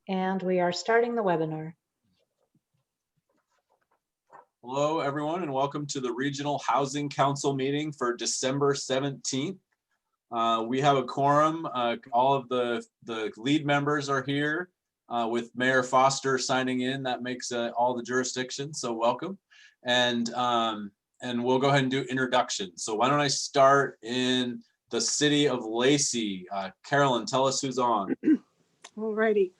And we are starting the webinar. Hello, everyone, and welcome to the Regional Housing Council meeting for December 17th. We have a quorum. All of the lead members are here with Mayor Foster signing in. That makes all the jurisdictions, so welcome. And we'll go ahead and do introductions. So why don't I start in the city of Lacey. Carolyn, tell us who's on. All righty.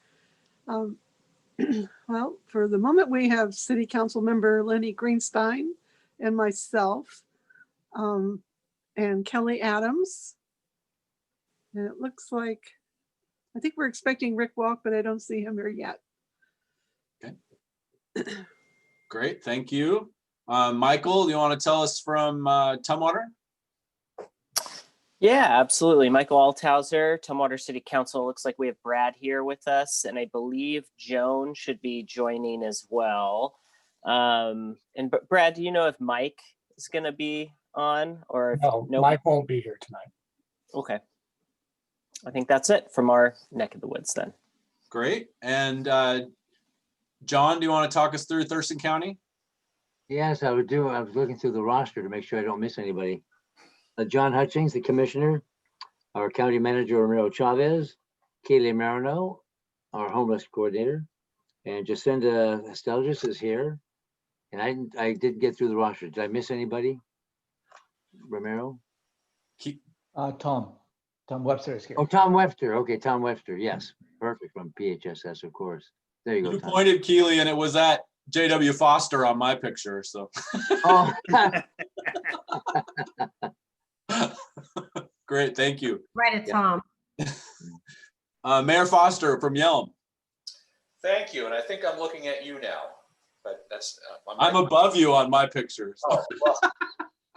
Well, for the moment, we have City Council member Lenny Greenstein and myself and Kelly Adams. And it looks like, I think we're expecting Rick Walk, but I don't see him here yet. Okay. Great, thank you. Michael, do you want to tell us from Tumwater? Yeah, absolutely. Michael Althauser, Tumwater City Council. Looks like we have Brad here with us, and I believe Joan should be joining as well. And Brad, do you know if Mike is going to be on or if no, Mike won't be here tonight. Okay. I think that's it from our neck of the woods then. Great. And John, do you want to talk us through Thurston County? Yes, I would do. I was looking through the roster to make sure I don't miss anybody. John Hutchings, the commissioner, our county manager, Romero Chavez, Kaylee Marino, our homeless coordinator, and Jacinda Estelgis is here. And I did get through the roster. Did I miss anybody? Romero? Tom Webster is here. Oh, Tom Webster. Okay, Tom Webster. Yes, perfect, from PHSS, of course. There you go. You Tom. pointed, Keely, and it was at J.W. Foster on my picture. So. Oh. Great, thank you. Right at Tom. Mayor Foster from Yelm. Thank you, and I think I'm looking at you now, but that's. I'm above you on my picture. So. Oh, well.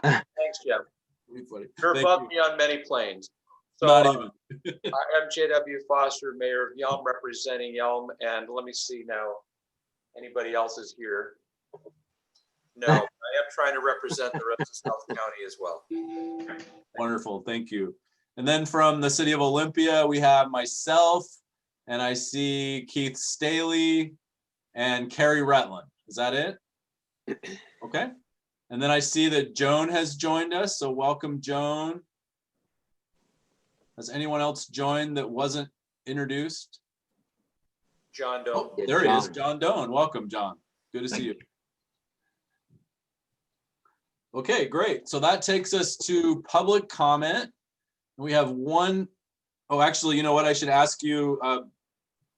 Thanks, Jim. You're above me on many planes. So, not even. I'm J.W. Foster, Mayor of Yelm, representing Yelm, and let me see now. Anybody else is here? No, I am trying to represent the rest of South County as well. Wonderful, thank you. And then from the city of Olympia, we have myself, and I see Keith Staley and Carrie Retland. Is that it? Okay. And then I see that Joan has joined us, so welcome, Joan. Has anyone else joined that wasn't introduced? John Doe. Oh, there he is, John Doan. Welcome, John. Good to see you. Okay, great. So that takes us to public comment. We have one. Oh, actually, you know what? I should ask you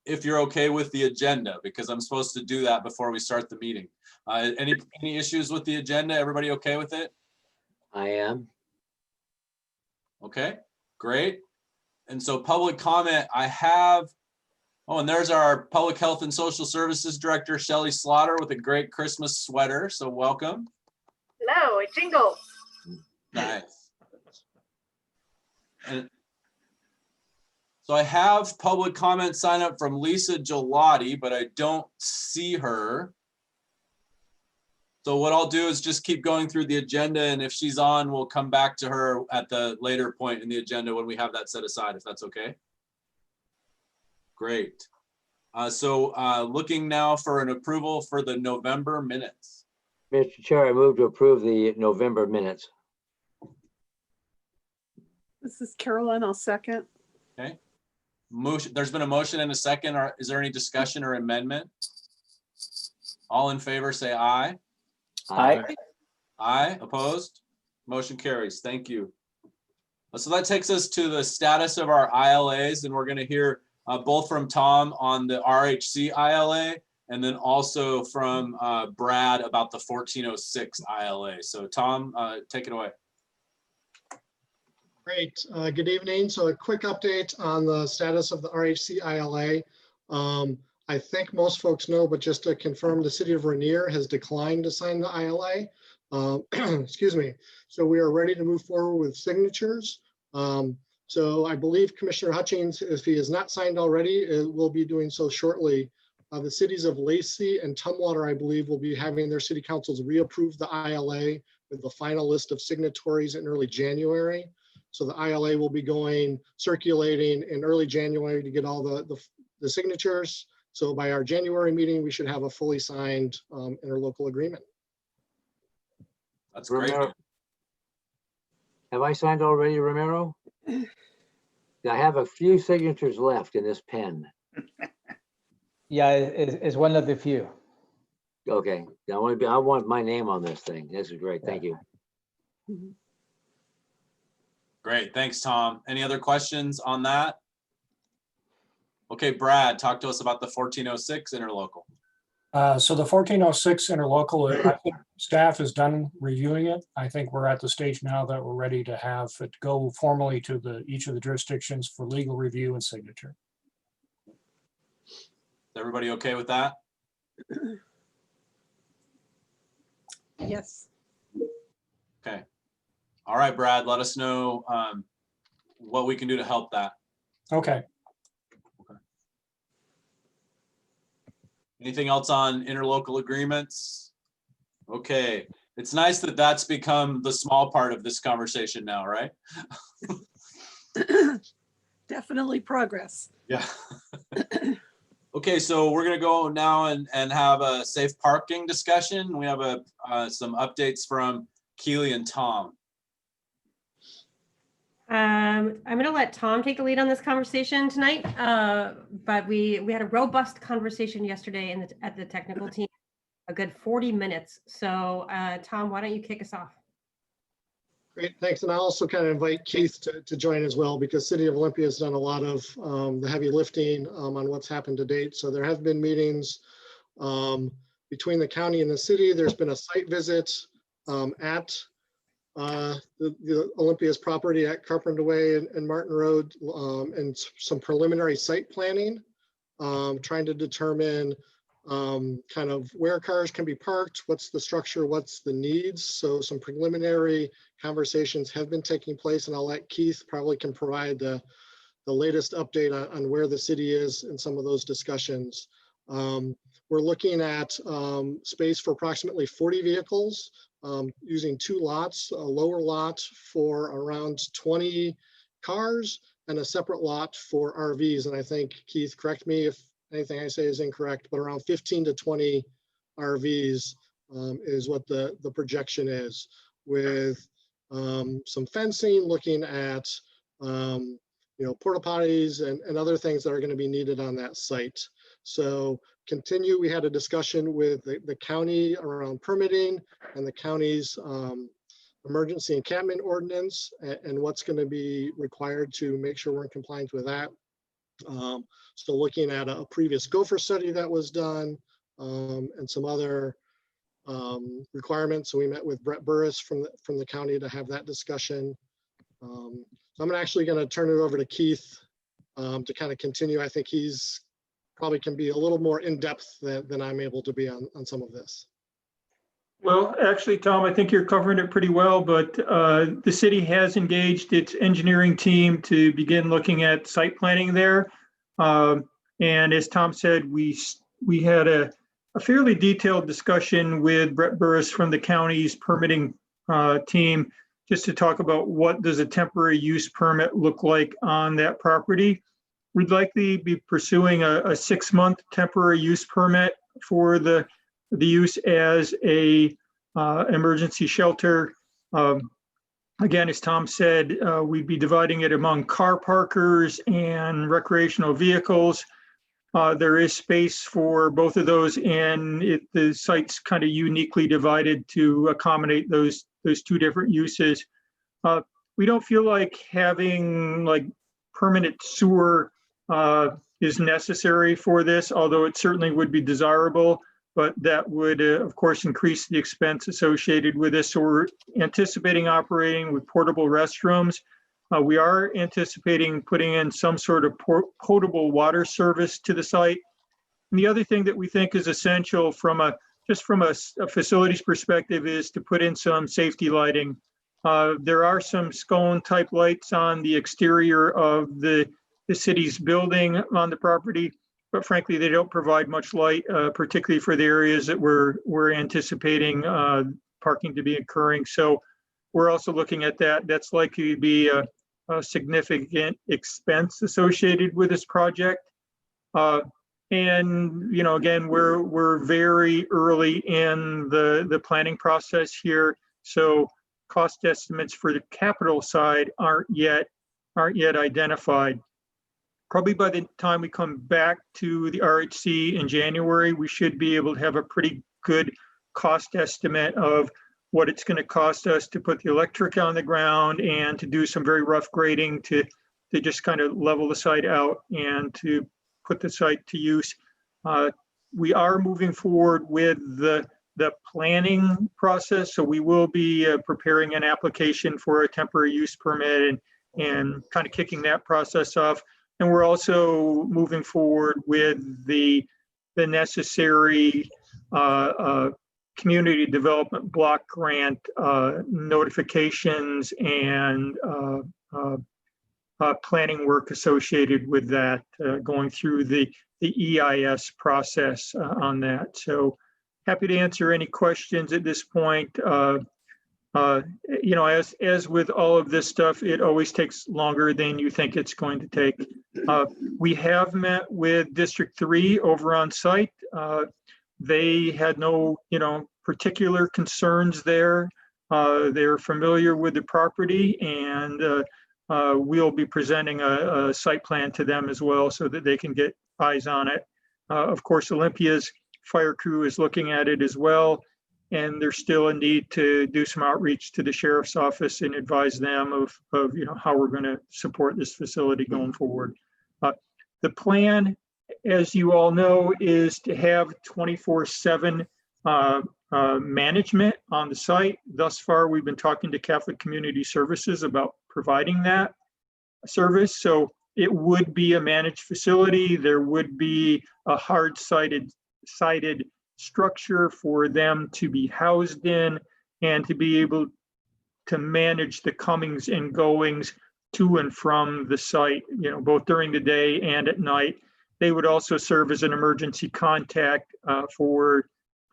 if you're okay with the agenda, because I'm supposed to do that before we start the meeting. Any issues with the agenda? Everybody okay with it? I am. Okay, great. And so public comment, I have, oh, and there's our Public Health and Social Services Director, Shelley Slaughter, with a great Christmas sweater. So welcome. Hello, it jingles. Nice. And so I have public comment sign up from Lisa Gelati, but I don't see her. So what I'll do is just keep going through the agenda, and if she's on, we'll come back to her at the later point in the agenda when we have that set aside, if that's okay. Great. So looking now for an approval for the November minutes. Mr. Chair, I move to approve the November minutes. This is Carolyn, I'll second. Okay. Motion, there's been a motion and a second. Is there any discussion or amendment? All in favor, say aye. Aye. Aye, opposed? Motion carries. Thank you. So that takes us to the status of our ILAs, and we're going to hear both from Tom on the RHC ILA, and then also from Brad about the 1406 ILA. So Tom, take it away. Great. Good evening. So a quick update on the status of the RHC ILA. I think most folks know, but just to confirm, the city of Rainier has declined to sign the ILA. Excuse me. So we are ready to move forward with signatures. So I believe Commissioner Hutchings, if he has not signed already, will be doing so shortly. The cities of Lacey and Tumwater, I believe, will be having their city councils reapprove the ILA with the final list of signatories in early January. So the ILA will be circulating in early January to get all the signatures. So by our January meeting, we should have a fully signed interlocal agreement. That's great. Romero. Have I signed already, Romero? I have a few signatures left in this pen. Yeah, it's one of the few. Okay, I want my name on this thing. This is great. Thank you. Great, thanks, Tom. Any other questions on that? Okay, Brad, talk to us about the 1406 interlocal. So the 1406 interlocal, I think staff is done reviewing it. I think we're at the stage now that we're ready to have it go formally to each of the jurisdictions for legal review and signature. Is everybody okay with that? Yes. Okay. All right, Brad, let us know what we can do to help that. Okay. Anything else on interlocal agreements? Okay, it's nice that that's become the small part of this conversation now, right? Definitely progress. Yeah. Okay, so we're gonna go now and have a safe parking discussion. We have some updates from Keely and Tom. I'm going to let Tom take the lead on this conversation tonight, but we had a robust conversation yesterday at the technical team, a good 40 minutes. So Tom, why don't you kick us off? Great, thanks. And I also kind of invite Keith to join as well, because City of Olympia has done a lot of the heavy lifting on what's happened to date. So there have been meetings between the county and the city. There's been a site visit at the Olympia's property at Carpenter Way and Martin Road, and some preliminary site planning, trying to determine kind of where cars can be parked, what's the structure, what's the needs. So some preliminary conversations have been taking place, and I'll let Keith probably can provide the latest update on where the city is in some of those discussions. We're looking at space for approximately 40 vehicles, using 2 lots, a lower lot for around 20 cars and a separate lot for RVs. And I think, Keith, correct me if anything I say is incorrect, but around 15 to 20 RVs is what the projection is, with some fencing, looking at porta potties and other things that are going to be needed on that site. So we had a discussion with the county around permitting and the county's emergency encampment ordinance and what's going to be required to make sure we're in compliance with that. So looking at a previous gopher study that was done and some other requirements. So we met with Brett Burris from the county to have that discussion. So I'm actually going to turn it over to Keith to kind of continue. I think he's probably can be a little more in-depth than I'm able to be on some of this. Well, actually, Tom, I think you're covering it pretty well, but the city has engaged its engineering team to begin looking at site planning there. And as Tom said, we had a fairly detailed discussion with Brett Burris from the county's permitting team, just to talk about what does a temporary use permit look like on that property. We'd likely be pursuing a 6-month temporary use permit for the use as a emergency shelter. Again, as Tom said, we'd be dividing it among car parkers and recreational vehicles. There is space for both of those, and the site's kind of uniquely divided to accommodate those 2 different uses. We don't feel like having permanent sewer is necessary for this, although it certainly would be desirable, but that would, of course, increase the expense associated with this. So we're anticipating operating with portable restrooms. We are anticipating putting in some sort of potable water service to the site. And the other thing that we think is essential from a facilities perspective is to put in some safety lighting. There are some scone type lights on the exterior of the city's building on the property, but frankly, they don't provide much light, particularly for the areas that we're anticipating parking to be occurring. So we're also looking at that. That's likely to be a significant expense associated with this project. And, again, we're very early in the planning process here. So cost estimates for the capital side aren't yet identified. Probably by the time we come back to the RHC in January, we should be able to have a pretty good cost estimate of what it's going to cost us to put the electric on the ground and to do some very rough grading to just kind of level the site out and to put the site to use. We are moving forward with the planning process. So we will be preparing an application for a temporary use permit and kind of kicking that process off. And we're also moving forward with the necessary community development block grant notifications and planning work associated with that, going through the EIS process on that. So happy to answer any questions at this point. As with all of this stuff, it always takes longer than you think it's going to take. We have met with District 3 over on site. They had no, particular concerns there. They're familiar with the property, and we'll be presenting a site plan to them as well so that they can get eyes on it. Of course, Olympia's fire crew is looking at it as well. And there's still a need to do some outreach to the sheriff's office and advise them of how we're going to support this facility going forward. The plan, as you all know, is to have 24/7 management on the site. Thus far, we've been talking to Catholic Community Services about providing that service. So it would be a managed facility. There would be a hard-sided structure for them to be housed in and to be able to manage the comings and goings to and from the site, both during the day and at night. They would also serve as an emergency contact for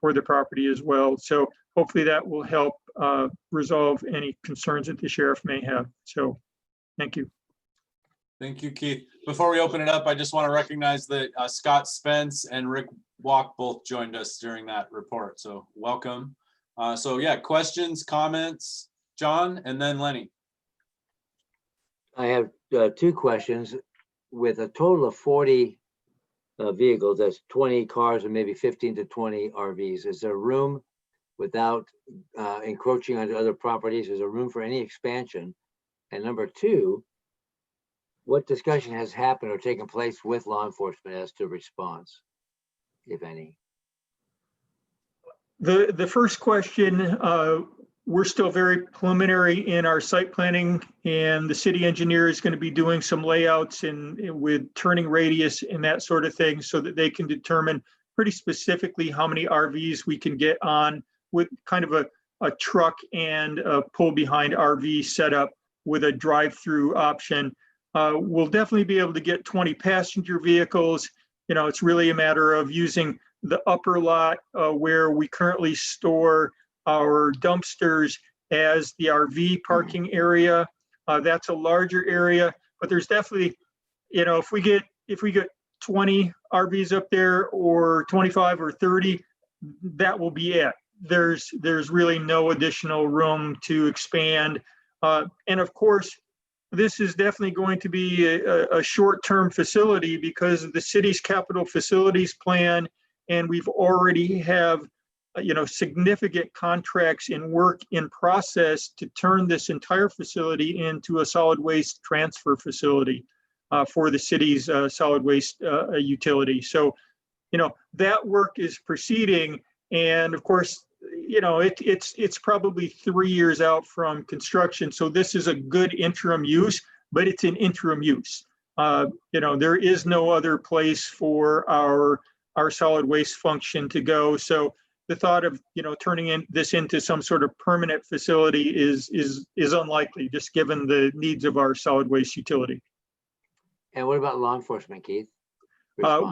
the property as well. So hopefully that will help resolve any concerns that the sheriff may have. So thank you. Thank you, Keith. Before we open it up, I just want to recognize that Scott Spence and Rick Walk both joined us during that report. So welcome. So yeah, questions, comments, John, and then Lenny. I have 2 questions. With a total of 40 vehicles, that's 20 cars and maybe 15 to 20 RVs. Is there room without encroaching onto other properties? Is there room for any expansion? And number 2, what discussion has happened or taken place with law enforcement as to response, if any? The first question, we're still very preliminary in our site planning, and the city engineer is going to be doing some layouts with turning radius and that sort of thing so that they can determine pretty specifically how many RVs we can get on with kind of a truck and a pull behind RV setup with a drive-through option. We'll definitely be able to get 20 passenger vehicles. It's really a matter of using the upper lot where we currently store our dumpsters as the RV parking area. That's a larger area, but there's definitely, if we get 20 RVs up there or 25 or 30, that will be it. There's really no additional room to expand. And of course, this is definitely going to be a short-term facility because of the city's capital facilities plan, and we've already have significant contracts in work in process to turn this entire facility into a solid waste transfer facility for the city's solid waste utility. So, that work is proceeding, and of course, it's probably 3 years out from construction. So this is a good interim use, but it's an interim use. There is no other place for our solid waste function to go. So the thought of, turning this into some sort of permanent facility is unlikely, just given the needs of our solid waste utility. And what about law enforcement, Keith?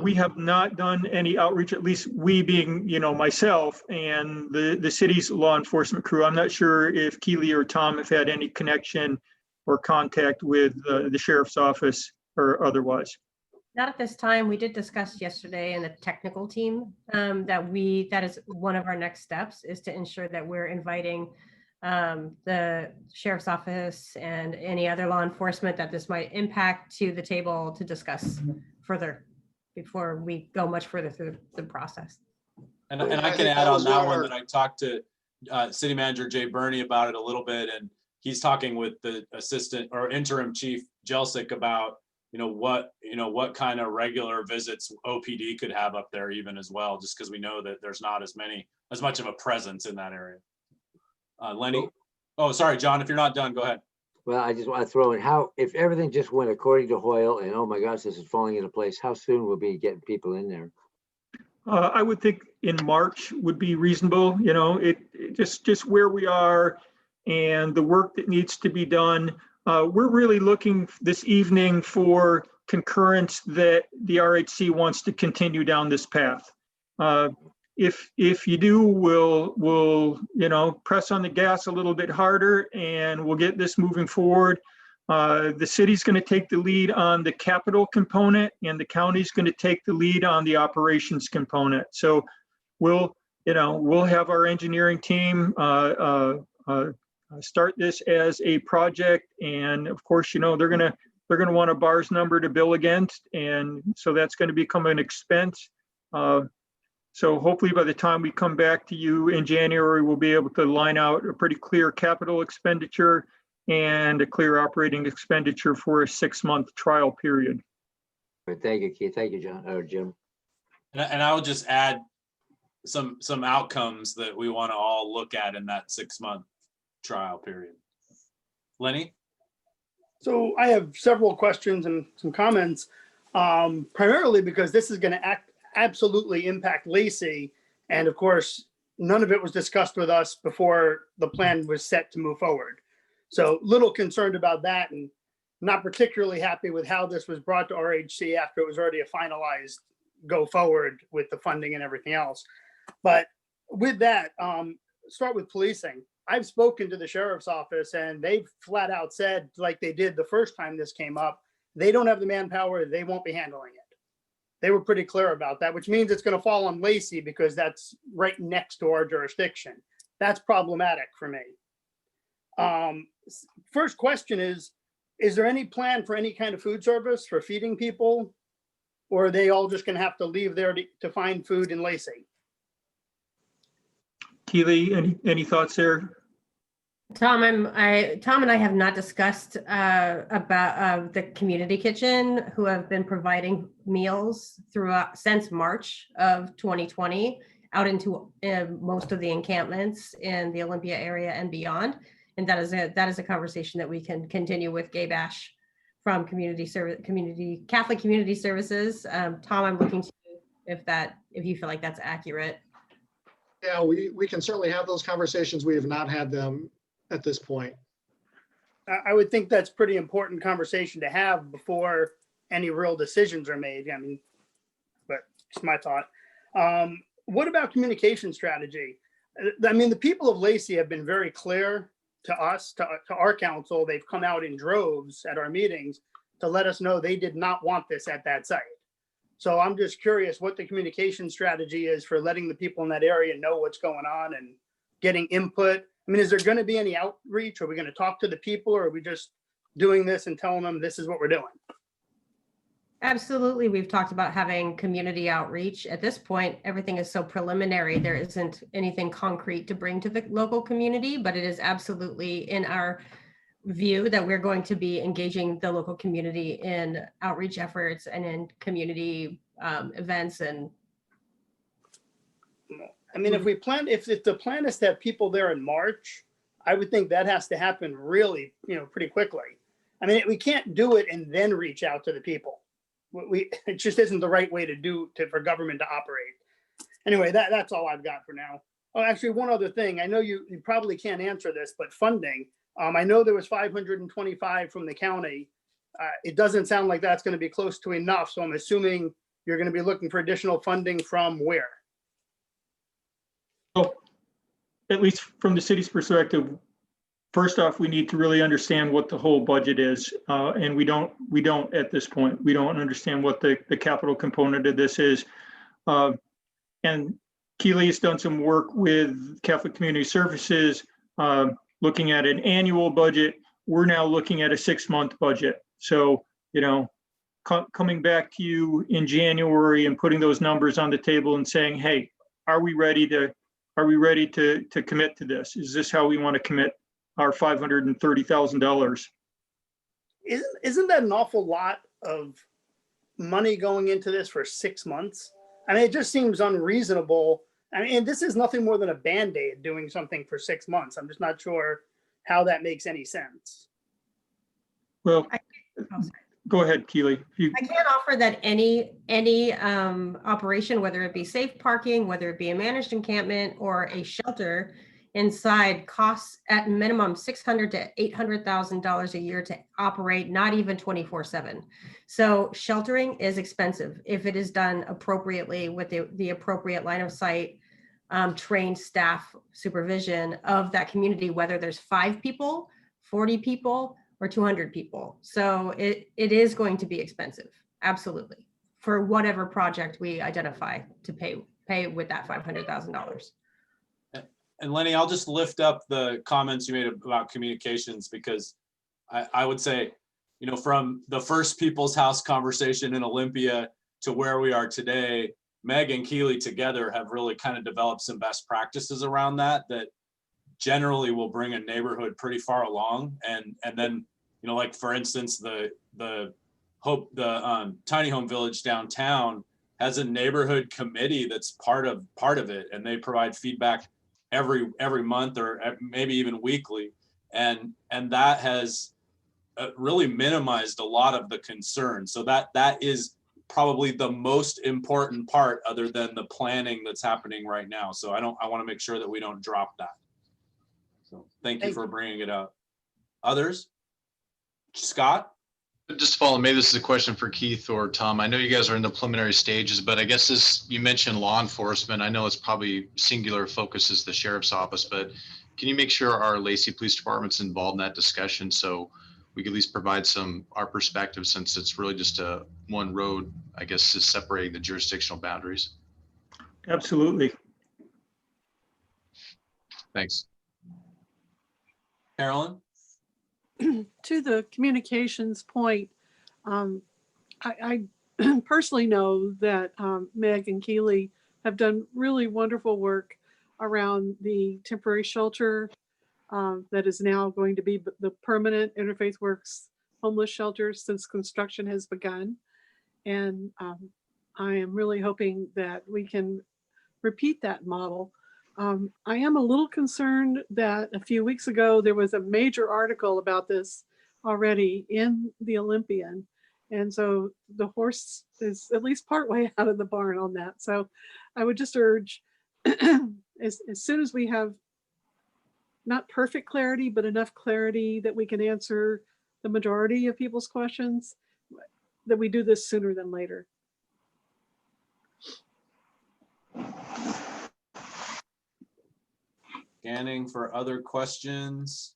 We have not done any outreach, at least we being, myself and the city's law enforcement crew. I'm not sure if Keely or Tom have had any connection or contact with the sheriff's office or otherwise. Not at this time. We did discuss yesterday in the technical team that is one of our next steps is to ensure that we're inviting the sheriff's office and any other law enforcement that this might impact to the table to discuss further before we go much further through the process. And I can add on that one that I talked to City Manager Jay Burney about it a little bit, and he's talking with the assistant or interim chief Jelsic about what kind of regular visits OPD could have up there even as well, just because we know that there's not as much of a presence in that area. Lenny? Oh, sorry, John, if you're not done, go ahead. Well, I just want to throw in if everything just went according to Hoyle and oh my gosh, this is falling into place, how soon will we be getting people in there? I would think in March would be reasonable, it just where we are and the work that needs to be done. We're really looking this evening for concurrence that the RHC wants to continue down this path. If you do, we'll press on the gas a little bit harder and we'll get this moving forward. The city's going to take the lead on the capital component and the county's going to take the lead on the operations component. So we'll have our engineering team start this as a project, and of course, they're going to want a bars number to bill against, and so that's going to become an expense. So hopefully by the time we come back to you in January, we'll be able to line out a pretty clear capital expenditure and a clear operating expenditure for a 6-month trial period. Thank you, Keith. Thank you, John or Jim. And I will just add some outcomes that we want to all look at in that 6-month trial period. Lenny? So I have several questions and some comments, primarily because this is going to absolutely impact Lacey. And of course, none of it was discussed with us before the plan was set to move forward. So little concerned about that and not particularly happy with how this was brought to RHC after it was already a finalized go forward with the funding and everything else. But with that, start with policing. I've spoken to the sheriff's office and they've flat out said, like they did the first time this came up, they don't have the manpower, they won't be handling it. They were pretty clear about that, which means it's going to fall on Lacey because that's right next to our jurisdiction. That's problematic for me. First question is there any plan for any kind of food service for feeding people? Or are they all just going to have to leave there to find food in Lacey? Keely, any thoughts there? Tom and I have not discussed about the community kitchen, who have been providing meals since March of 2020 out into most of the encampments in the Olympia area and beyond. And that is a conversation that we can continue with Gabe Ash from Catholic Community Services. Tom, I'm looking to you if you feel like that's accurate. Yeah, we can certainly have those conversations. We have not had them at this point. I would think that's pretty important conversation to have before any real decisions are made. I mean, but it's my thought. What about communication strategy? I mean, the people of Lacey have been very clear to us, to our council. They've come out in droves at our meetings to let us know they did not want this at that site. So I'm just curious what the communication strategy is for letting the people in that area know what's going on and getting input. I mean, is there going to be any outreach? Are we going to talk to the people, or are we just doing this and telling them this is what we're doing? Absolutely. We've talked about having community outreach. At this point, everything is so preliminary. There isn't anything concrete to bring to the local community, but it is absolutely in our view that we're going to be engaging the local community in outreach efforts and in community events. And I mean, if the plan is to have people there in March, I would think that has to happen really, pretty quickly. I mean, we can't do it and then reach out to the people. It just isn't the right way for government to operate. Anyway, that's all I've got for now. Oh, actually, one other thing. I know you probably can't answer this, but funding. I know there was 525 from the county. It doesn't sound like that's going to be close to enough. So I'm assuming you're going to be looking for additional funding from where? Well, at least from the city's perspective, first off, we need to really understand what the whole budget is. And we don't at this point, we don't understand what the capital component of this is. And Keely has done some work with Catholic Community Services, looking at an annual budget. We're now looking at a 6-month budget. So, you know, coming back to you in January and putting those numbers on the table and saying, hey, are we ready to commit to this? Is this how we want to commit our $530,000? Isn't that an awful lot of money going into this for 6 months? I mean, it just seems unreasonable. I mean, this is nothing more than a Band-Aid doing something for 6 months. I'm just not sure how that makes any sense. Well, go ahead, Keely. I can't offer that any operation, whether it be safe parking, whether it be a managed encampment or a shelter inside, costs at minimum $600,000 to $800,000 a year to operate, not even 24/7. So sheltering is expensive if it is done appropriately with the appropriate line of sight, trained staff supervision of that community, whether there's 5 people, 40 people, or 200 people. So it is going to be expensive, absolutely, for whatever project we identify to pay with that $500,000. And Lenny, I'll just lift up the comments you made about communications, because I would say, you know, from the first People's House conversation in Olympia to where we are today, Meg and Keely together have really kind of developed some best practices around that generally will bring a neighborhood pretty far along. And then, you know, like for instance, the tiny home village downtown has a neighborhood committee that's part of it, and they provide feedback every month or maybe even weekly, and that has really minimized a lot of the concerns. So that is probably the most important part, other than the planning that's happening right now. So I want to make sure that we don't drop that. So thank you for bringing it up. Others? Scott? Just to follow, maybe this is a question for Keith or Tom. I know you guys are in the preliminary stages, but I guess you mentioned law enforcement. I know it's probably singular focus is the sheriff's office, but can you make sure our Lacey Police Department's involved in that discussion so we can at least provide our perspective, since it's really just one road, I guess, is separating the jurisdictional boundaries? Absolutely. Thanks. Carolyn? To the communications point, I personally know that Meg and Keely have done really wonderful work around the temporary shelter that is now going to be the permanent Interfaith Works homeless shelter since construction has begun. And I am really hoping that we can repeat that model. I am a little concerned that a few weeks ago, there was a major article about this already in the Olympian. And so the horse is at least partway out of the barn on that. So I would just urge, as soon as we have not perfect clarity, but enough clarity that we can answer the majority of people's questions, that we do this sooner than later. Scanning for other questions.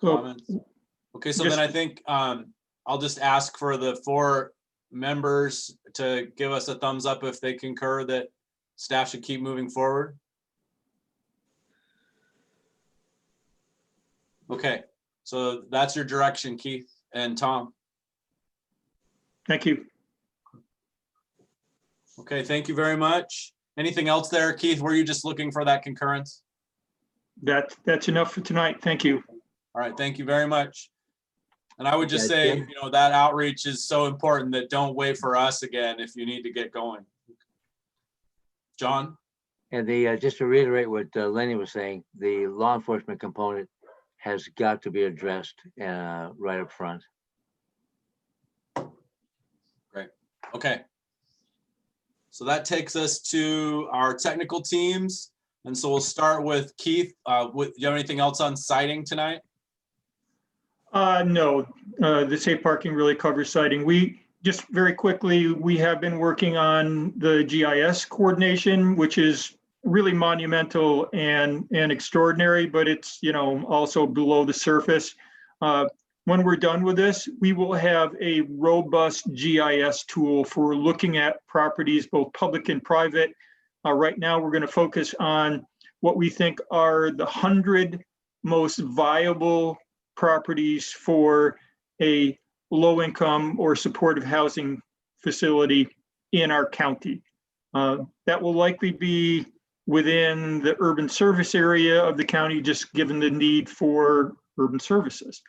Cool. Comments. Okay, so then I think I'll just ask for the 4 members to give us a thumbs up if they concur that staff should keep moving forward. Okay, so that's your direction, Keith and Tom. Thank you. Okay, thank you very much. Anything else there, Keith? Were you just looking for that concurrence? That's enough for tonight. Thank you. All right, thank you very much. And I would just Okay, say, Jim? you know, that outreach is so important that don't wait for us again if you need to get going. John? And just to reiterate what Lenny was saying, the law enforcement component has got to be addressed right up front. Great. Okay. So that takes us to our technical teams. And so we'll start with Keith. Do you have anything else on sighting tonight? No, the safe parking really covers sighting. We just very quickly, we have been working on the GIS coordination, which is really monumental and extraordinary, but it's, you know, also below the surface. When we're done with this, we will have a robust GIS tool for looking at properties, both public and private. Right now, we're going to focus on what we think are the 100 most viable properties for a low-income or supportive housing facility in our county. That will likely be within the urban service area of the county, just given the need for urban services.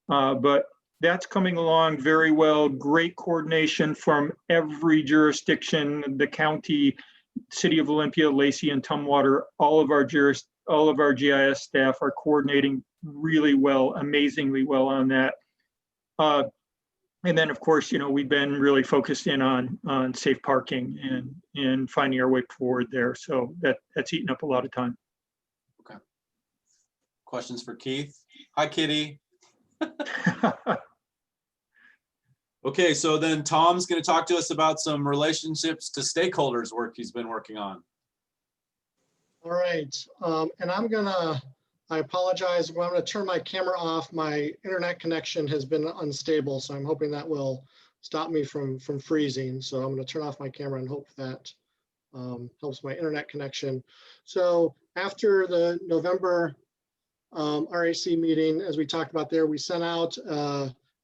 But that's coming along very well. Great coordination from every jurisdiction, the county, City of Olympia, Lacey, and Tumwater. All of our GIS staff are coordinating really well, amazingly well on that. And then, of course, you know, we've been really focused in on safe parking and finding our way forward there. So that's eaten up a lot of time. Okay. Questions for Keith? Hi, Kitty. Okay, so then Tom's going to talk to us about some relationships to stakeholders work he's been working on. All right, and I apologize, I'm going to turn my camera off. My internet connection has been unstable, so I'm hoping that will stop me from freezing. So I'm going to turn off my camera and hope that helps my internet connection. So after the November RAC meeting, as we talked about there, we sent out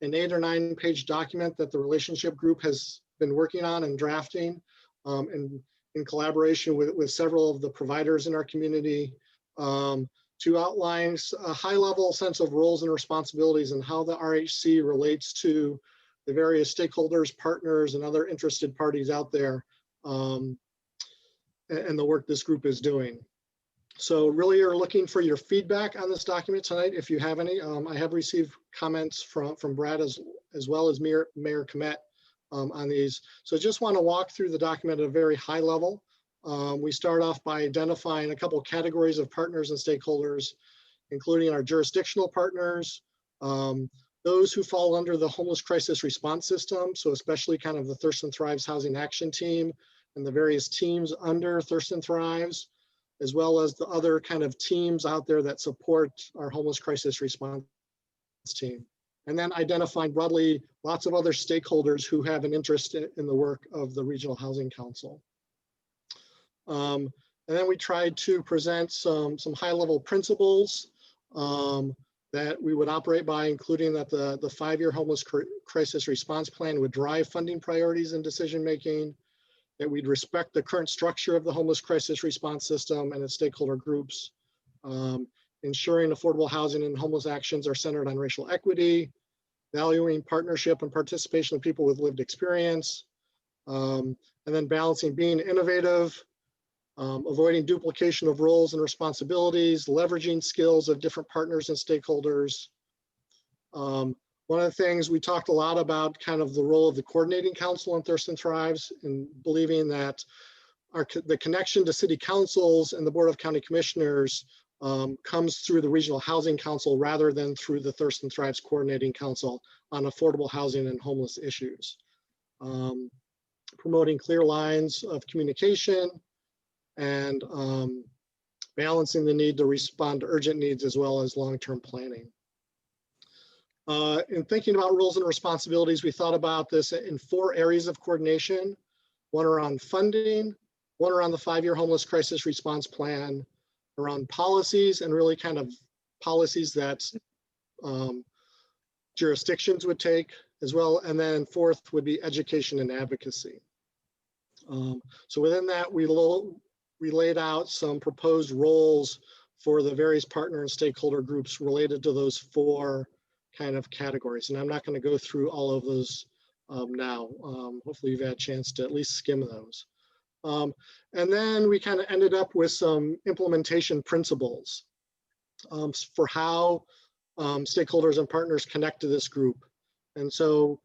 an 8 or 9 page document that the relationship group has been working on and drafting in collaboration with several of the providers in our community to outline a high level sense of roles and responsibilities and how the RHC relates to the various stakeholders, partners, and other interested parties out there and the work this group is doing. So really are looking for your feedback on this document tonight, if you have any. I have received comments from Brad as well as Mayor Komet on these. So just want to walk through the document at a very high level. We start off by identifying a couple categories of partners and stakeholders, including our jurisdictional partners, those who fall under the homeless crisis response system. So especially kind of the Thurston Thrives Housing Action Team and the various teams under Thurston Thrives, as well as the other kind of teams out there that support our homeless crisis response team. And then identifying broadly lots of other stakeholders who have an interest in the work of the Regional Housing Council. And then we tried to present some high-level principles that we would operate by, including that the 5-year homeless crisis response plan would drive funding priorities and decision-making, that we'd respect the current structure of the homeless crisis response system and its stakeholder groups, ensuring affordable housing and homeless actions are centered on racial equity, valuing partnership and participation of people with lived experience, and then balancing being innovative, avoiding duplication of roles and responsibilities, leveraging skills of different partners and stakeholders. One of the things we talked a lot about kind of the role of the coordinating council in Thurston Thrives, and believing that the connection to city councils and the Board of County Commissioners comes through the Regional Housing Council rather than through the Thurston Thrives Coordinating Council on affordable housing and homeless issues. Promoting clear lines of communication and balancing the need to respond to urgent needs as well as long-term planning. In thinking about roles and responsibilities, we thought about this in 4 areas of coordination: one around funding, one around the 5-year homeless crisis response plan, around policies and really kind of policies that jurisdictions would take as well. And then 4th would be education and advocacy. So within that, we laid out some proposed roles for the various partner and stakeholder groups related to those 4 kind of categories. And I'm not going to go through all of those now. Hopefully you've had a chance to at least skim those. And then we kind of ended up with some implementation principles for how stakeholders and partners connect to this group. And so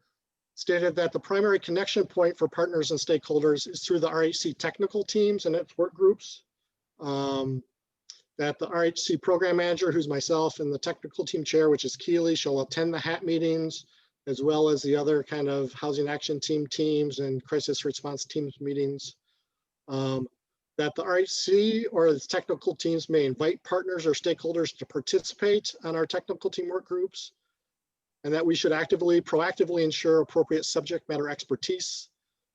stated that the primary connection point for partners and stakeholders is through the RHC technical teams and its work groups. That the RHC program manager, who's myself, and the technical team chair, which is Keely, shall attend the HAT meetings, as well as the other kind of housing action team teams and crisis response teams meetings. that the RHC or its technical teams may invite partners or stakeholders to participate on our technical team work groups, and that we should proactively ensure appropriate subject matter expertise.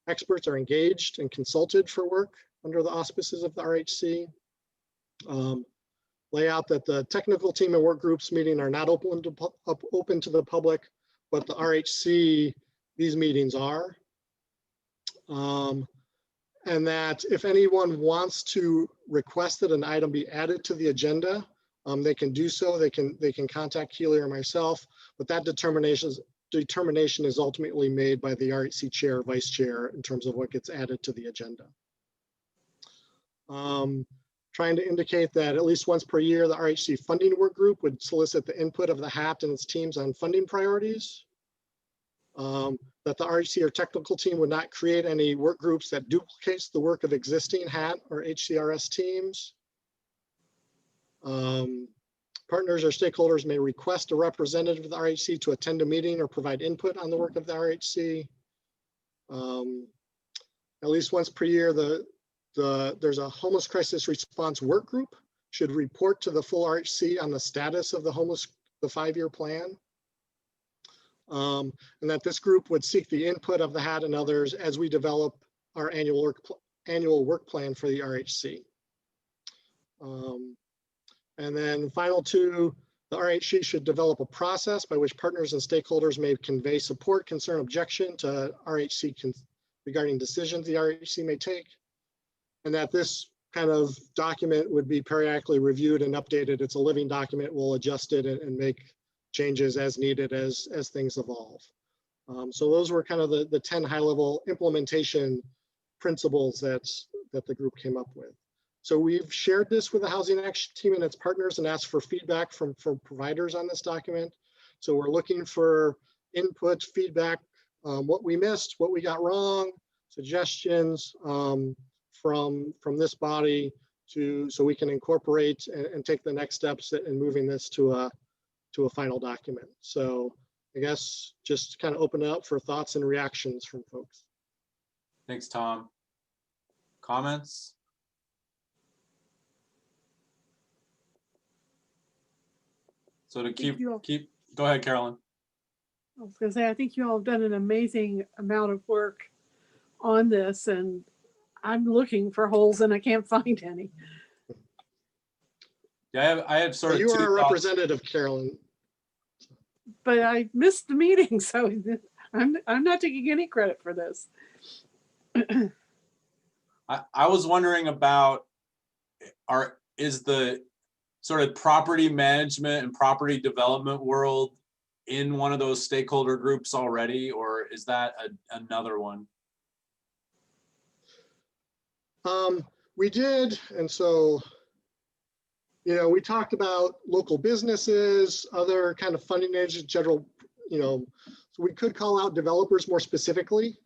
Experts are engaged and consulted for work under the auspices of the RHC. Lay out that the technical team and work groups meeting are not open to the public, but the RHC, these meetings are. And that if anyone wants to request that an item be added to the agenda, they can do so. They can contact Keely or myself, but that determination is ultimately made by the RHC chair or vice chair in terms of what gets added to the agenda. Trying to indicate that at least once per year, the RHC funding work group would solicit the input of the HAT and its teams on funding priorities. That the RHC or technical team would not create any work groups that duplicates the work of existing HAT or HCRS teams. Partners or stakeholders may request a representative of the RHC to attend a meeting or provide input on the work of the RHC. At least once per year, there's a homeless crisis response work group should report to the full RHC on the status of the 5-year plan. And that this group would seek the input of the HAT and others as we develop our annual work plan for the RHC. And then final two, the RHC should develop a process by which partners and stakeholders may convey support, concern, objection to RHC regarding decisions the RHC may take. And that this kind of document would be periodically reviewed and updated. It's a living document. We'll adjust it and make changes as needed as things evolve. So those were kind of the 10 high-level implementation principles that the group came up with. So we've shared this with the Housing Action Team and its partners and asked for feedback from providers on this document. So we're looking for input, feedback, what we missed, what we got wrong, suggestions from this body so we can incorporate and take the next steps in moving this to a final document. So I guess just kind of open it up for thoughts and reactions from folks. Thanks, Tom. Comments? So to go ahead, Carolyn. I was going to say, I think you all have done an amazing amount of work on this, and I'm looking for holes and I can't find any. Yeah, I have sort of you two are a thoughts. representative, Carolyn. But I missed the meeting, so I'm not taking any credit for this. I was wondering about is the sort of property management and property development world in one of those stakeholder groups already, or is that another one? We did, and so, we talked about local businesses, other kind of funding agencies, general, so we could call out developers more specifically.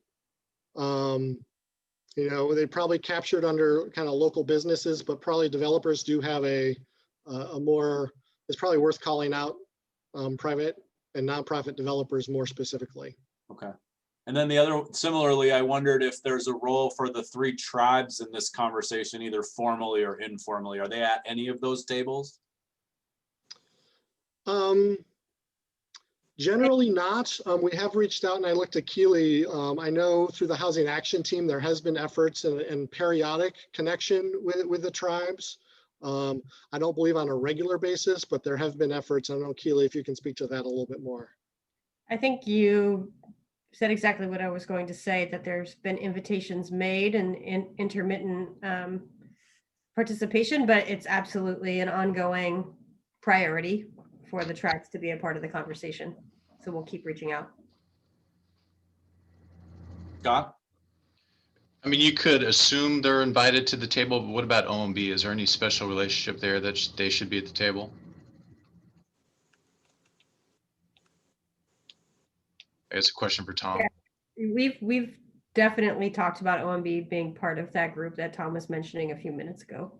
They probably captured under kind of local businesses, but probably developers do have a more, it's probably worth calling out private and nonprofit developers more specifically. Okay. And then the other, similarly, I wondered if there's a role for the 3 tribes in this conversation, either formally or informally. Are they at any of those tables? Generally not. We have reached out and I looked at Keely. I know through the Housing Action Team, there has been efforts and periodic connection with the tribes. I don't believe on a regular basis, but there have been efforts. I don't know, Keely, if you can speak to that a little bit more. I think you said exactly what I was going to say, that there's been invitations made and intermittent participation, but it's absolutely an ongoing priority for the tribes to be a part of the conversation. So we'll keep reaching out. Scott? I mean, you could assume they're invited to the table, but what about OMB? Is there any special relationship there that they should be at the table? It's a question for Tom. Yeah, we've definitely talked about OMB being part of that group that Tom was mentioning a few minutes ago.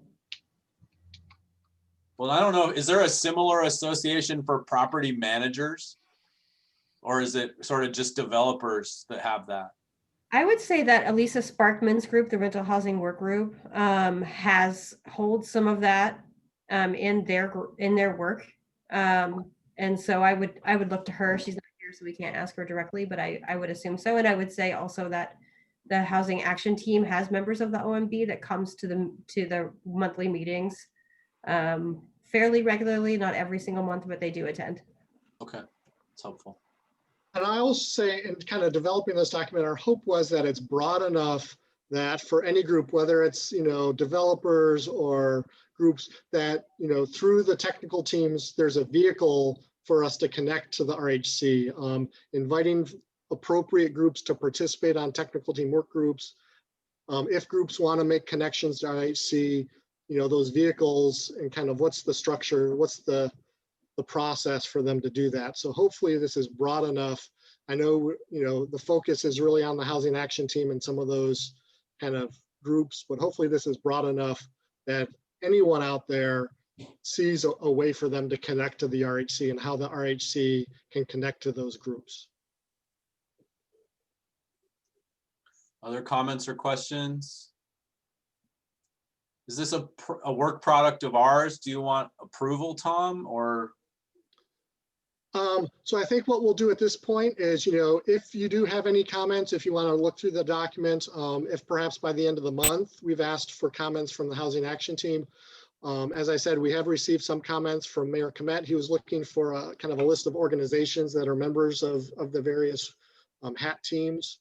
Well, I don't know. Is there a similar association for property managers? Or is it sort of just developers that have that? I would say that Elisa Sparkman's group, the rental housing work group, holds some of that in their work. And so I would look to her. She's not here, so we can't ask her directly, but I would assume so. And I would say also that the Housing Action Team has members of the OMB that comes to the monthly meetings fairly regularly, not every single month, but they do attend. Okay, it's helpful. And I will say, in kind of developing this document, our hope was that it's broad enough that for any group, whether it's, developers or groups, that, through the technical teams, there's a vehicle for us to connect to the RHC, inviting appropriate groups to participate on technical team work groups. If groups want to make connections to RHC, those vehicles, and kind of what's the structure, what's the process for them to do that. So hopefully this is broad enough. I know, the focus is really on the Housing Action Team and some of those kind of groups, but hopefully this is broad enough that anyone out there sees a way for them to connect to the RHC and how the RHC can connect to those groups. Other comments or questions? Is this a work product of ours? Do you want approval, Tom, or? So I think what we'll do at this point is, if you do have any comments, if you want to look through the document, if perhaps by the end of the month, we've asked for comments from the Housing Action Team. As I said, we have received some comments from Mayor Komet. He was looking for a kind of a list of organizations that are members of the various HAT teams.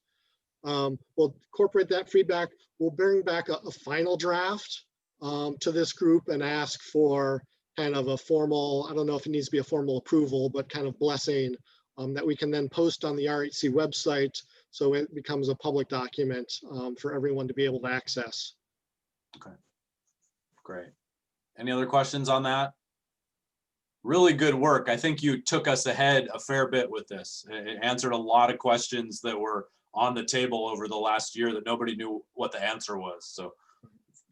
We'll incorporate that feedback. We'll bring back a final draft to this group and ask for kind of a formal, I don't know if it needs to be a formal approval, but kind of blessing that we can then post on the RHC website so it becomes a public document for everyone to be able to access. Okay, great. Any other questions on that? Really good work. I think you took us ahead a fair bit with this. It answered a lot of questions that were on the table over the last year that nobody knew what the answer was. So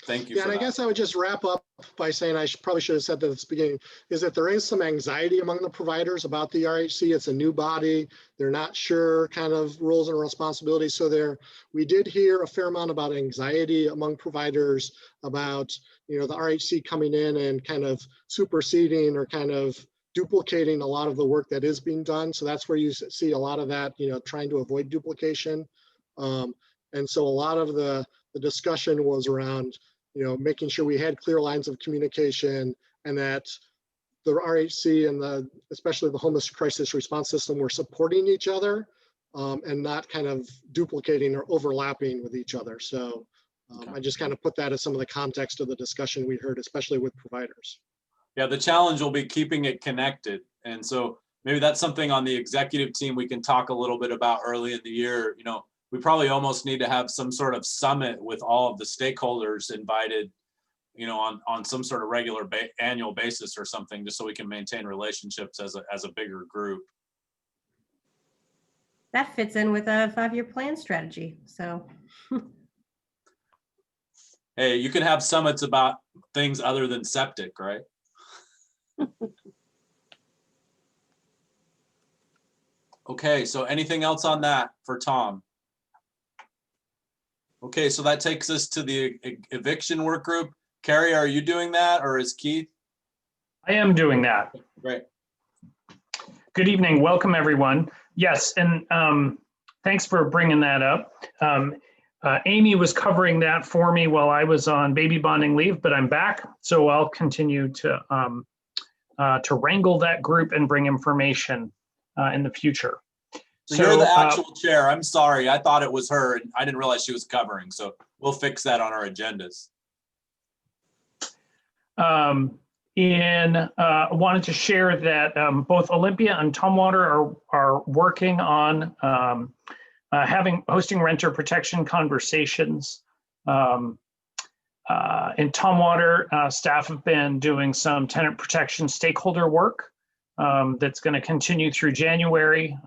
thank you. Yeah, and I guess I would just wrap up by saying, probably should have said that at the beginning, is that there is some anxiety among the providers about the RHC. It's a new body. They're not sure kind of roles and responsibilities. So we did hear a fair amount about anxiety among providers about, the RHC coming in and kind of superseding or kind of duplicating a lot of the work that is being done. So that's where you see a lot of that, trying to avoid duplication. And so a lot of the discussion was around, making sure we had clear lines of communication and that the RHC and especially the homeless crisis response system were supporting each other and not kind of duplicating or overlapping with each other. So I just kind of put that as some of the context of the discussion we heard, especially with providers. Yeah, the challenge will be keeping it connected. And so maybe that's something on the executive team we can talk a little bit about early in the year. We probably almost need to have some sort of summit with all of the stakeholders invited, on some sort of regular annual basis or something, just so we can maintain relationships as a bigger group. That fits in with a 5-year plan strategy. So. Hey, you can have summits about things other than septic, right? Okay, so anything else on that for Tom? Okay, so that takes us to the eviction work group. Carrie, are you doing that, or is Keith? I am doing that. Great. Good evening. Welcome, everyone. Yes, and thanks for bringing that up. Amy was covering that for me while I was on baby bonding leave, but I'm back, so I'll continue to wrangle that group and bring information in the future. So you're the actual chair. I'm sorry. I thought it was her, and I didn't realize she was covering. So we'll fix that on our agendas. I wanted to share that both Olympia and Tumwater are working on hosting renter protection conversations. In Tumwater, staff have been doing some tenant protection stakeholder work that's going to continue through January.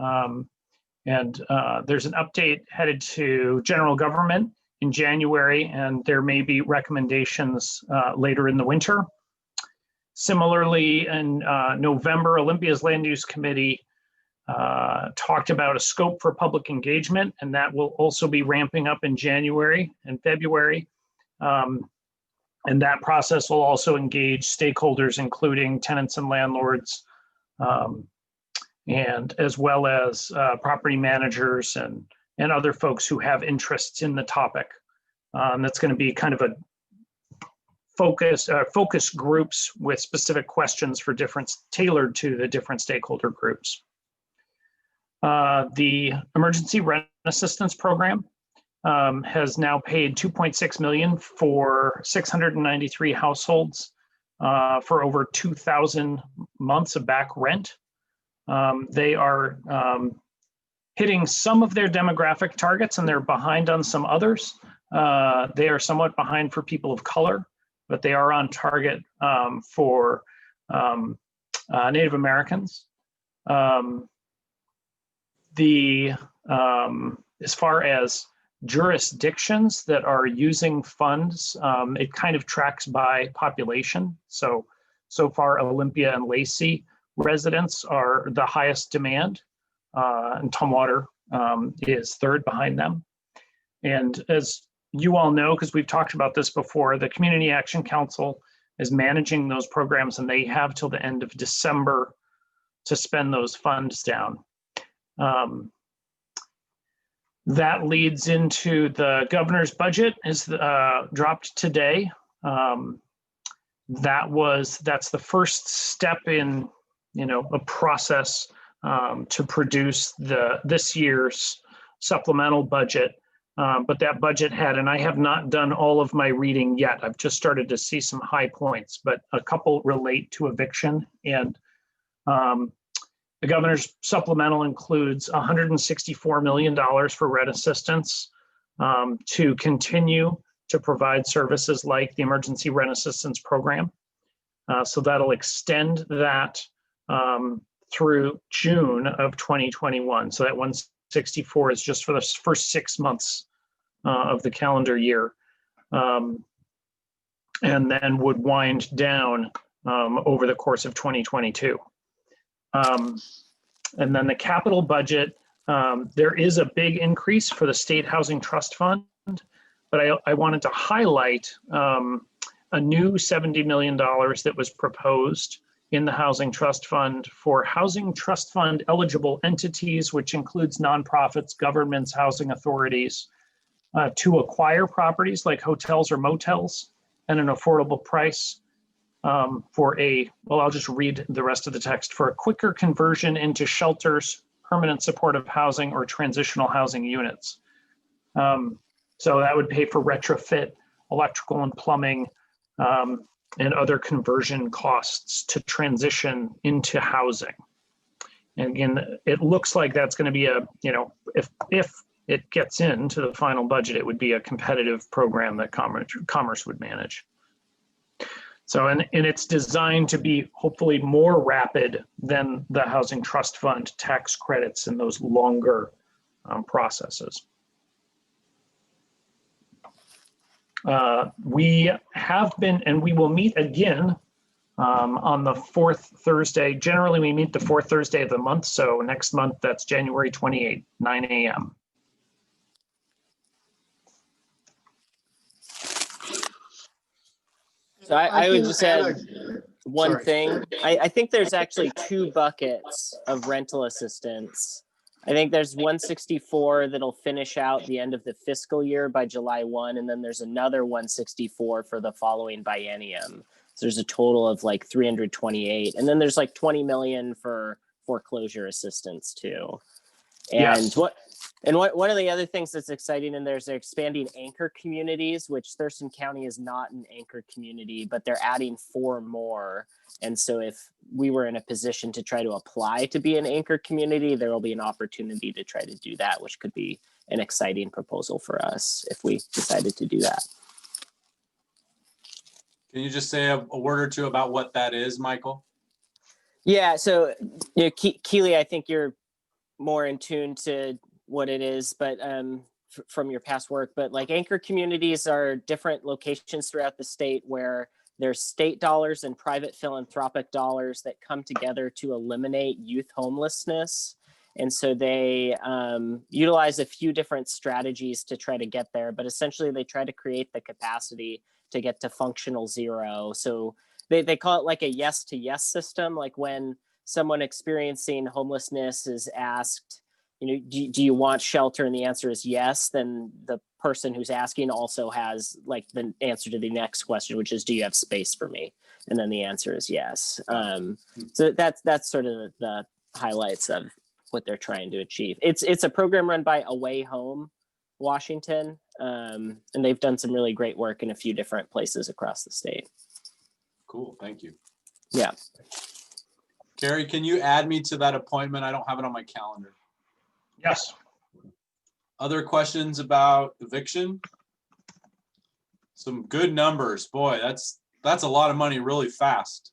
And there's an update headed to general government in January, and there may be recommendations later in the winter. Similarly, in November, Olympia's Land Use Committee talked about a scope for public engagement, and that will also be ramping up in January and February. And that process will also engage stakeholders, including tenants and landlords, and as well as property managers and other folks who have interests in the topic. That's going to be kind of a focus groups with specific questions for tailored to the different stakeholder groups. The Emergency Rent Assistance Program has now paid $2.6 million for 693 households for over 2,000 months of back rent. They are hitting some of their demographic targets, and they're behind on some others. They are somewhat behind for people of color, but they are on target for Native Americans. As far as jurisdictions that are using funds, it kind of tracks by population. So far, Olympia and Lacey residents are the highest demand, and Tumwater is third behind them. And as you all know, because we've talked about this before, the Community Action Council is managing those programs, and they have till the end of December to spend those funds down. That leads into the governor's budget is dropped today. That's the first step in a process to produce this year's supplemental budget. But that budget had, and I have not done all of my reading yet. I've just started to see some high points, but a couple relate to eviction. And the governor's supplemental includes $164 million for rent assistance to continue to provide services like the Emergency Rent Assistance Program. So that'll extend that through June of 2021. So that 164 is just for the first 6 months of the calendar year, and then would wind down over the course of 2022. And then the capital budget, there is a big increase for the State Housing Trust Fund, but I wanted to highlight a new $70 million that was proposed in the Housing Trust Fund for Housing Trust Fund eligible entities, which includes nonprofits, governments, housing authorities, to acquire properties like hotels or motels at an affordable price I'll just read the rest of the text, for a quicker conversion into shelters, permanent supportive housing, or transitional housing units. So that would pay for retrofit, electrical and plumbing, and other conversion costs to transition into housing. And again, it looks like that's going to be if it gets into the final budget, it would be a competitive program that Commerce would manage. So, and it's designed to be hopefully more rapid than the Housing Trust Fund tax credits and those longer processes. We have been, and we will meet again on the fourth Thursday. Generally, we meet the fourth Thursday of the month. So next month, that's January 28th, 9 a.m. So I would just add one Sorry. thing. I think there's actually two buckets of rental assistance. I think there's 164 that'll finish out the end of the fiscal year by July 1, and then there's another 164 for the following biennium. So there's a total of like 328, and then there's like 20 million for foreclosure assistance too. And Yes. one of the other things that's exciting in there is they're expanding anchor communities, which Thurston County is not an anchor community, but they're adding 4 more. And so if we were in a position to try to apply to be an anchor community, there will be an opportunity to try to do that, which could be an exciting proposal for us if we decided to do that. Can you just say a word or two about what that is, Michael? Yeah, so Keely, I think you're more in tune to what it is, but from your past work, but like anchor communities are different locations throughout the state where there's state dollars and private philanthropic dollars that come together to eliminate youth homelessness. And so they utilize a few different strategies to try to get there, but essentially they try to create the capacity to get to functional zero. So they call it like a yes to yes system. Like when someone experiencing homelessness is asked, you know, do you want shelter? And the answer is yes. Then the person who's asking also has like the answer to the next question, which is, do you have space for me? And then the answer is yes. So that's sort of the highlights of what they're trying to achieve. It's a program run by Away Home Washington, and they've done some really great work in a few different places across the state. Cool, thank you. Yeah. Carrie, can you add me to that appointment? I don't have it on my calendar. Yes. Other questions about eviction? Some good numbers. Boy, that's a lot of money really fast.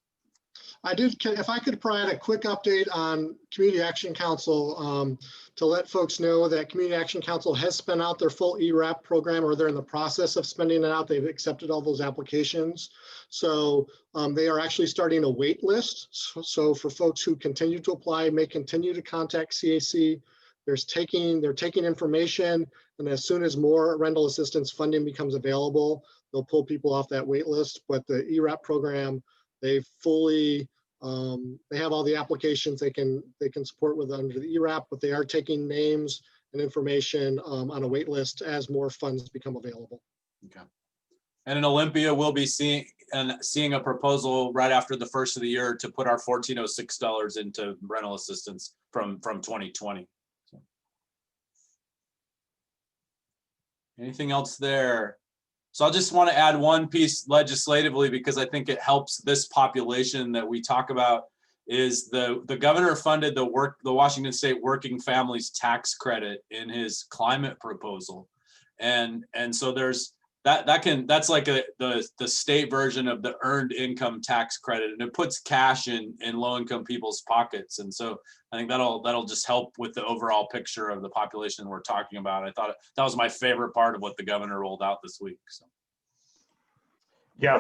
If I could provide a quick update on Community Action Council to let folks know that Community Action Council has spent out their full ERAP program, or they're in the process of spending it out. They've accepted all those applications. So they are actually starting a wait list. So for folks who continue to apply, may continue to contact CAC. They're taking information, and as soon as more rental assistance funding becomes available, they'll pull people off that wait list. But the ERAP program, they fully, they have all the applications they can support with under the ERAP, but they are taking names and information on a wait list as more funds become available. Okay. And in Olympia, we'll be seeing a proposal right after the first of the year to put our $1,406 into rental assistance from 2020. So. Anything else there? So I just want to add one piece legislatively, because I think it helps this population that we talk about, is the governor funded the Washington State Working Families Tax Credit in his climate proposal. And so there's that's like the state version of the earned income tax credit, and it puts cash in low income people's pockets. And so I think that'll just help with the overall picture of the population we're talking about. I thought that was my favorite part of what the governor rolled out this week. So. Yeah,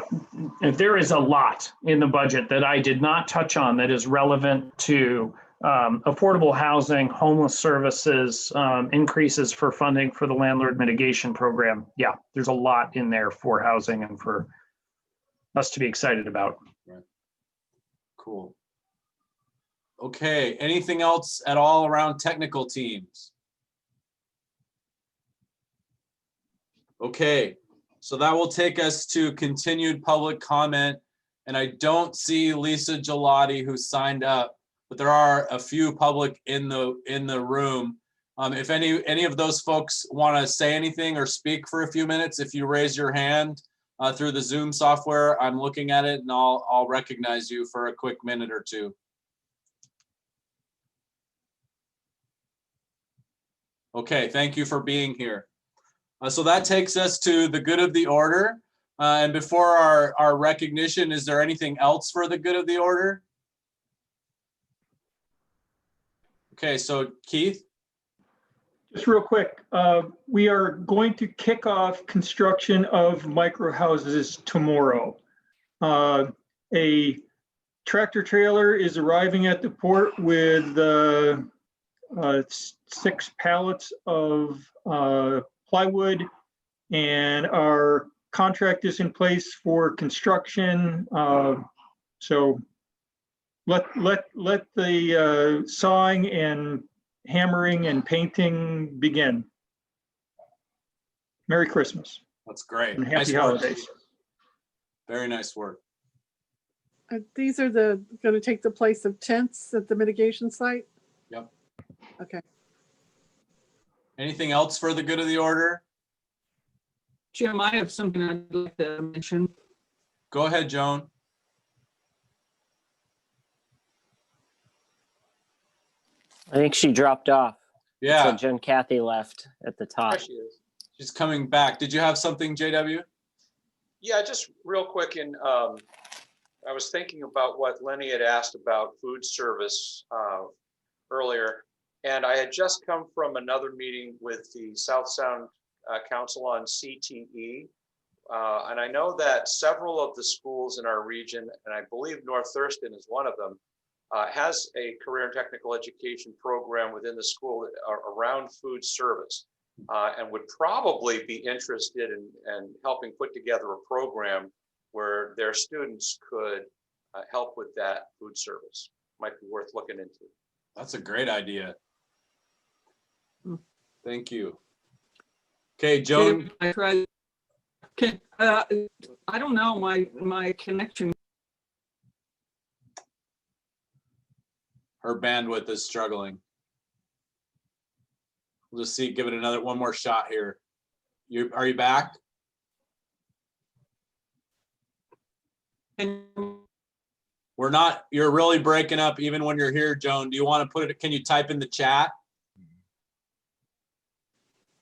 there is a lot in the budget that I did not touch on that is relevant to affordable housing, homeless services, increases for funding for the landlord mitigation program. Yeah, there's a lot in there for housing and for us to be excited about. Right. Cool. Okay, anything else at all around technical teams? Okay, so that will take us to continued public comment. And I don't see Lisa Gelati, who signed up, but there are a few public in the room. If any of those folks want to say anything or speak for a few minutes, if you raise your hand through the Zoom software, I'm looking at it and I'll recognize you for a quick minute or two. Okay, thank you for being here. So that takes us to the good of the order. And before our recognition, is there anything else for the good of the order? Okay, so Keith? Just real quick, we are going to kick off construction of micro houses tomorrow. A tractor trailer is arriving at the port with 6 pallets of plywood, and our contract is in place for construction. So let the sawing and hammering and painting begin. Merry Christmas. That's great. And happy Nice holidays. work. Very nice work. These are going to take the place of tents at the mitigation site? Yep. Okay. Anything else for the good of the order? Jim, I have something I'd like to mention. Go ahead, Joan. I think she dropped off. Yeah. So Jen Kathy left at the top. There she is. She's coming back. Did you have something, JW? Yeah, just real quick. I was thinking about what Lenny had asked about food service earlier. And I had just come from another meeting with the South Sound Council on CTE. And I know that several of the schools in our region, and I believe North Thurston is one of them, has a career and technical education program within the school around food service, and would probably be interested in helping put together a program where their students could help with that food service. Might be worth looking into. That's a great idea. Thank you. Okay, Joan. I tried. I don't know, my connection. Her bandwidth is struggling. We'll just see, give it one more shot here. Are you back? We're not, you're really breaking up even when you're here, Joan. Do you want to put it, can you type in the chat?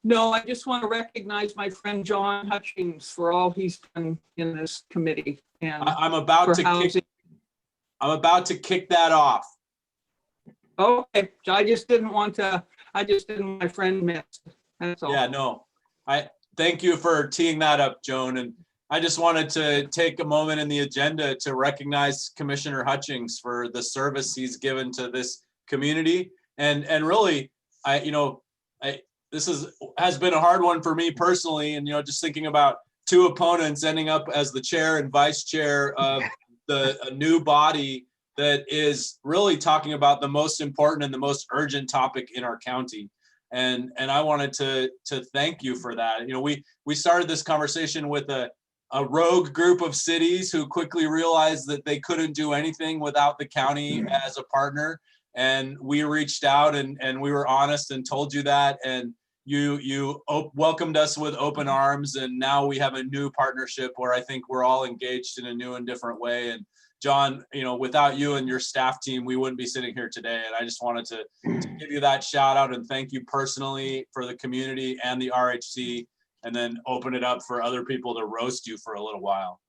No, I just want to recognize my friend John Hutchings for all he's done in this committee. And I'm about to kick that off. Okay, so I just didn't want my friend miss. That's all. Yeah, no, I thank you for teeing that up, Joan. And I just wanted to take a moment in the agenda to recognize Commissioner Hutchings for the service he's given to this community. And really, this has been a hard one for me personally. And, just thinking about two opponents ending up as the chair and vice chair of a new body that is really talking about the most important and the most urgent topic in our county. And I wanted to thank you for that. We started this conversation with a rogue group of cities who quickly realized that they couldn't do anything without the county as a partner. And we reached out and we were honest and told you that. And you welcomed us with open arms. And now we have a new partnership where I think we're all engaged in a new and different way. And John, without you and your staff team, we wouldn't be sitting here today. And I just wanted to give you that shout out and thank you personally for the community and the RHC, and then open it up for other people to roast you for a little while.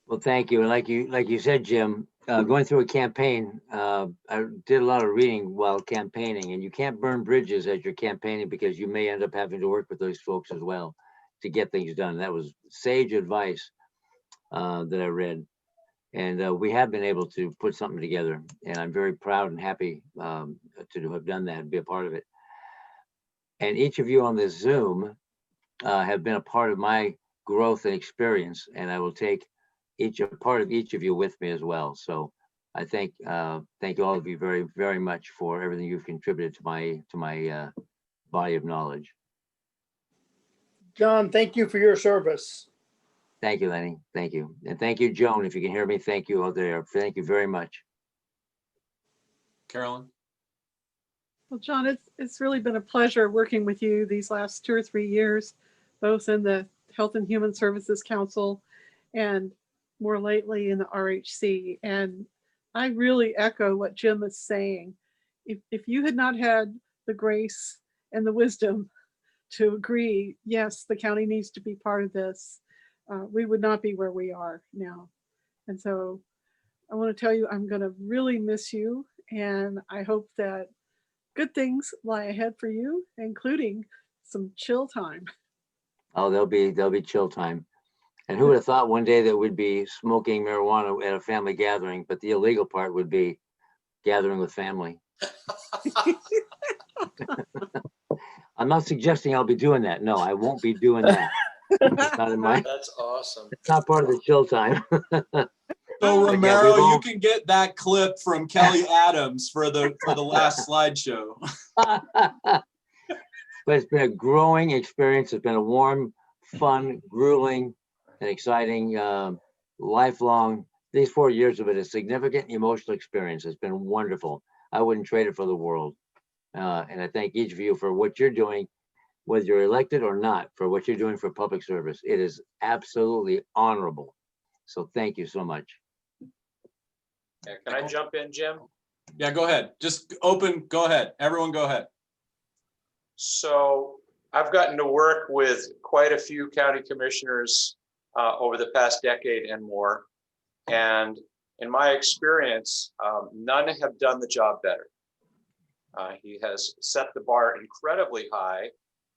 Well, thank you. And like you said, Jim, going through a campaign, I did a lot of reading while campaigning, and you can't burn bridges as you're campaigning because you may end up having to work with those folks as well to get things done. That was sage advice that I read. And we have been able to put something together, and I'm very proud and happy to have done that and be a part of it. And each of you on this Zoom have been a part of my growth and experience, and I will take part of each of you with me as well. So I thank all of you very, very much for everything you've contributed to my body of knowledge. John, thank you for your service. Thank you, Lenny. Thank you. And thank you, Joan. If you can hear me, thank you out there. Thank you very much. Carolyn? Well, John, it's really been a pleasure working with you these last 2 or 3 years, both in the Health and Human Services Council and more lately in the RHC. And I really echo what Jim is saying. If you had not had the grace and the wisdom to agree, yes, the county needs to be part of this, we would not be where we are now. And so I want to tell you, I'm going to really miss you. And I hope that good things lie ahead for you, including some chill time. Oh, there'll be chill time. And who would have thought one day that we'd be smoking marijuana at a family gathering, but the illegal part would be gathering with family. I'm not suggesting I'll be doing that. No, I won't be doing that. It's not in my, That's awesome. it's not part of the chill time. So Romero, you can get that clip from Kelly Adams for the last slideshow. But it's been a growing experience. It's been a warm, fun, grueling, and exciting, lifelong. These 4 years have been a significant emotional experience. It's been wonderful. I wouldn't trade it for the world. And I thank each of you for what you're doing, whether you're elected or not, for what you're doing for public service. It is absolutely honorable. So thank you so much. Yeah, can I jump in, Jim? Yeah, go ahead. Just go ahead. Everyone go ahead. So I've gotten to work with quite a few county commissioners over the past decade and more. And in my experience, none have done the job better. He has set the bar incredibly high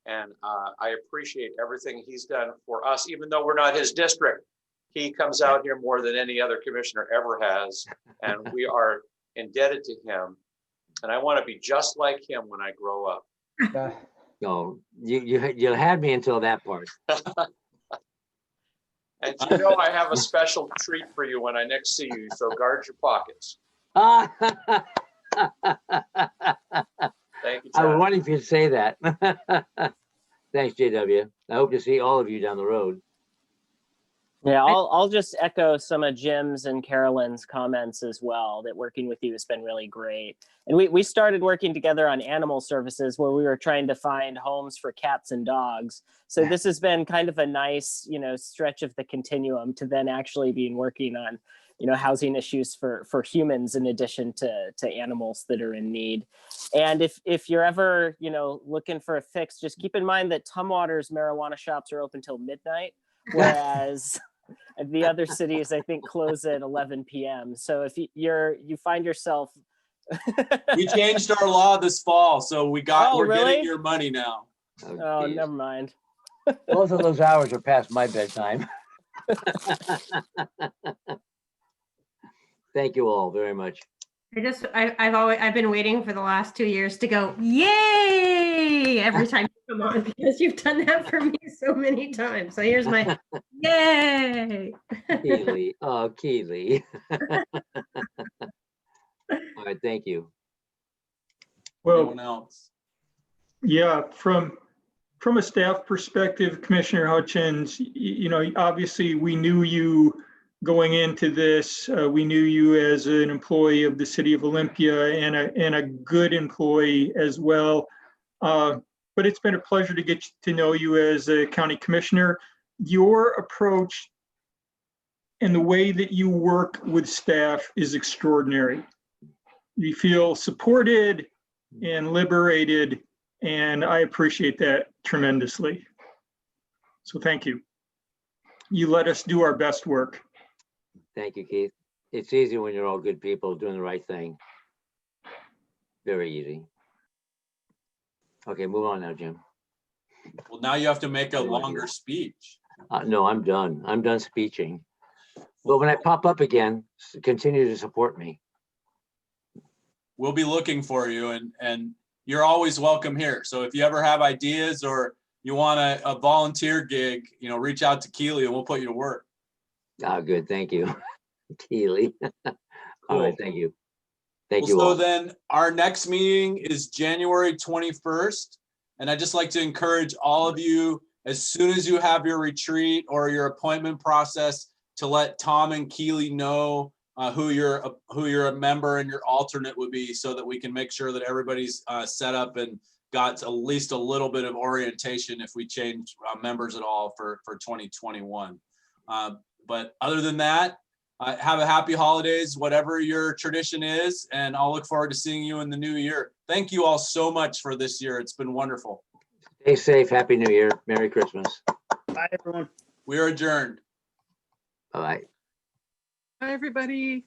And I appreciate everything he's done for us, even though we're not his district. He comes out here more than any other commissioner ever has, and we are indebted to him. And I want to be just like him when I grow up. No, you had me until that part. And you know I have a special treat for you when I next see you, so guard your pockets. Thank you, I was John. wondering if you'd say that. Thanks, JW. I hope to see all of you down the road. Yeah, I'll just echo some of Jim's and Carolyn's comments as well, that working with you has been really great. And we started working together on animal services where we were trying to find homes for cats and dogs. So this has been kind of a nice, stretch of the continuum to then actually being working on, housing issues for humans in addition to animals that are in need. And if you're ever, looking for a fix, just keep in mind that Tumwater's marijuana shops are open till midnight, whereas the other cities, I think, close at 11 p.m. So if you find yourself, We changed our law this fall, so we're really? getting your money now. Oh, never mind. Both of those hours are past my bedtime. Thank you all very much. I've been waiting for the last 2 years to go, yay, every time you come on, because you've done that for me so many times. So here's my yay. Keely, oh, Keely. All right, thank you. Well, Anyone else? yeah, from a staff perspective, Commissioner Hutchins, obviously we knew you going into this. We knew you as an employee of the city of Olympia and a good employee as well. But it's been a pleasure to get to know you as a county commissioner. Your approach and the way that you work with staff is extraordinary. You feel supported and liberated, and I appreciate that tremendously. So thank you. You let us do our best work. Thank you, Keith. It's easy when you're all good people doing the right thing. Very easy. Okay, move on now, Jim. Well, now you have to make a longer speech. No, I'm done. I'm done speeching. But when I pop up again, continue to support me. We'll be looking for you, and you're always welcome here. So if you ever have ideas or you want a volunteer gig, reach out to Keely and we'll put you to work. Ah, good. Thank you, Keely. All right, thank you. Thank you So all. then our next meeting is January 21st. And I'd just like to encourage all of you, as soon as you have your retreat or your appointment process, to let Tom and Keely know who your member and your alternate would be, so that we can make sure that everybody's set up and got at least a little bit of orientation if we change members at all for 2021. But other than that, have a happy holidays, whatever your tradition is, and I'll look forward to seeing you in the new year. Thank you all so much for this year. It's been wonderful. Stay safe. Happy New Year. Merry Christmas. Bye, everyone. We are adjourned. Bye. Hi, everybody.